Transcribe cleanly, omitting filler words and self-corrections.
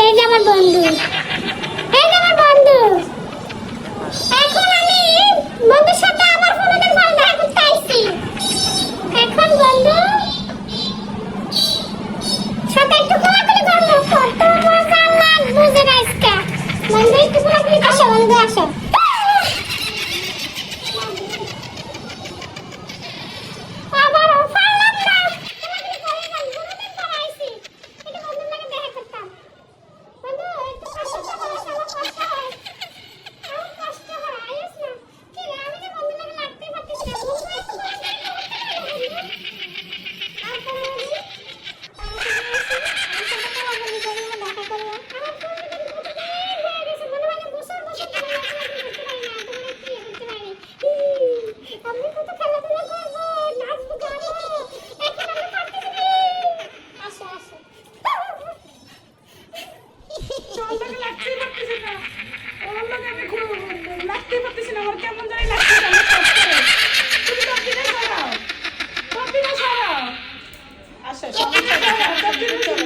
এই যে আমার বন্ধু, এই যে আমার বন্ধু। এখন আমি বন্ধুর সাথে আমার ফোনে দেখা করতে আইছি। এখন বন্ধু সাথে একটু কোলাকুলি করবো, কত মজা লাগবে যে আজকে। বন্ধু একটু কোলাকুলি আসো, বন্ধু আসো। আবারও পারলাম না, কোলাকুলি করে না, দুদিন পর আইছি। একটু বন্ধুর লাগে দেখা করতাম। বন্ধু একটু আসো, কষ্ট হয়, আমার কষ্ট হয়, আইস না। কি রে, আমি যে বন্ধুর লাগে লাগতে পারতেছি না, বন্ধু একটু কোলাকুলি করতে পারো বন্ধু। আর কোনো লাগতেই পারতেছি না, আমার কেমন জানি লাগতেছে, আমার কষ্ট হয়। তুমি টপিটা সরাও, টপিটা সরাও। আচ্ছা, টপিটা সরাও, টপিটা সরাও।